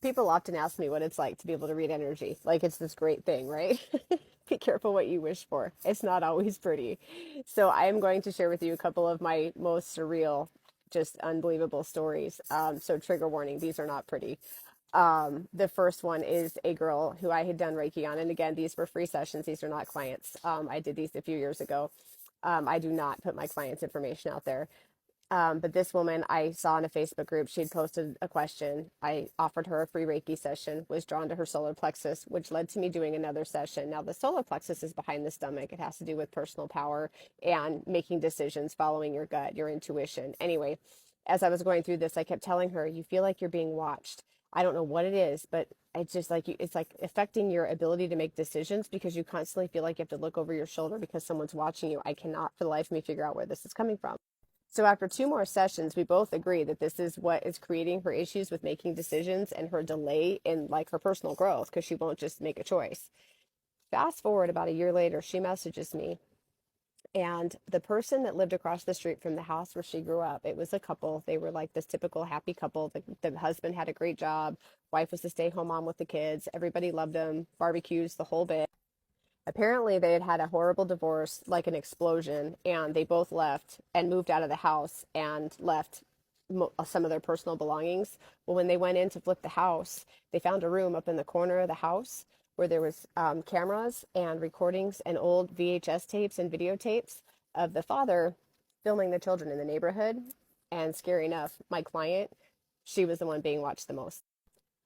People often ask me what it's like to be able to read energy. Like it's this great thing, right? Be careful what you wish for. It's not always pretty. So I am going to share with you a couple of my most surreal, just unbelievable stories. So trigger warning, these are not pretty. The first one is a girl who I had done Reiki on. And again, these were free sessions. These are not clients. I did these a few years ago. I do not put my clients' information out there. But this woman I saw in a Facebook group, she'd posted a question. I offered her a free Reiki session, was drawn to her solar plexus, which led to me doing another session. Now, the solar plexus is behind the stomach. It has to do with personal power and making decisions, following your gut, your intuition. Anyway, as I was going through this, I kept telling her, you feel like you're being watched. I don't know what it is, but it's just like it's like affecting your ability to make decisions because you constantly feel like you have to look over your shoulder because someone's watching you. I cannot for the life of me figure out where this is coming from. So after two more sessions, we both agree that this is what is creating her issues with making decisions and her delay in like her personal growth because she won't just make a choice. Fast forward about a year later, she messages me, and the person that lived across the street from the house where she grew up, it was a couple. They were like this typical happy couple. The husband had a great job. Wife was the stay-home mom with the kids. Everybody loved them. Barbecues, the whole bit. Apparently, they had had a horrible divorce, like an explosion, and they both left and moved out of the house and left some of their personal belongings. Well, when they went in to flip the house, they found a room up in the corner of the house where there was cameras and recordings and old VHS tapes and videotapes of the father filming the children in the neighborhood. And scary enough, my client, she was the one being watched the most.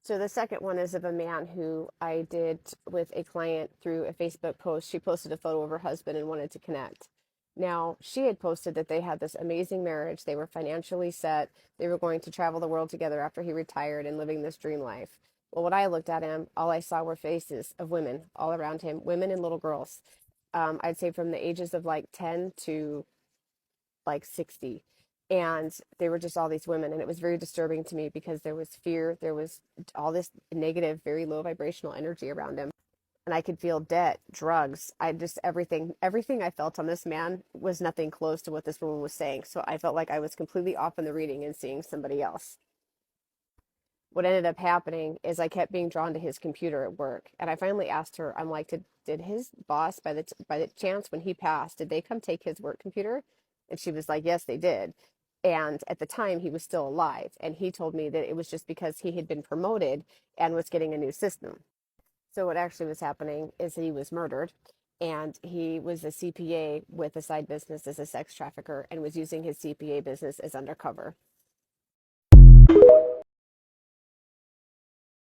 So the second one is of a man who I did with a client through a Facebook post. She posted a photo of her husband and wanted to connect. Now, she had posted that they had this amazing marriage. They were financially set. They were going to travel the world together after he retired and living this dream life. Well, when I looked at him, all I saw were faces of women all around him, women and little girls. I'd say from the ages of like 10 to like 60, and they were just all these women, and it was very disturbing to me because there was fear, there was all this negative, very low vibrational energy around him, and I could feel debt, drugs. I just everything I felt on this man was nothing close to what this woman was saying. So I felt like I was completely off in the reading and seeing somebody else. What ended up happening is I kept being drawn to his computer at work, and I finally asked her, I'm like, did his boss, by the chance, when he passed, did they come take his work computer? And she was like, yes, they did. And at the time, he was still alive, and he told me that it was just because he had been promoted and was getting a new system. So what actually was happening is he was murdered, and he was a CPA with a side business as a sex trafficker and was using his CPA business as undercover.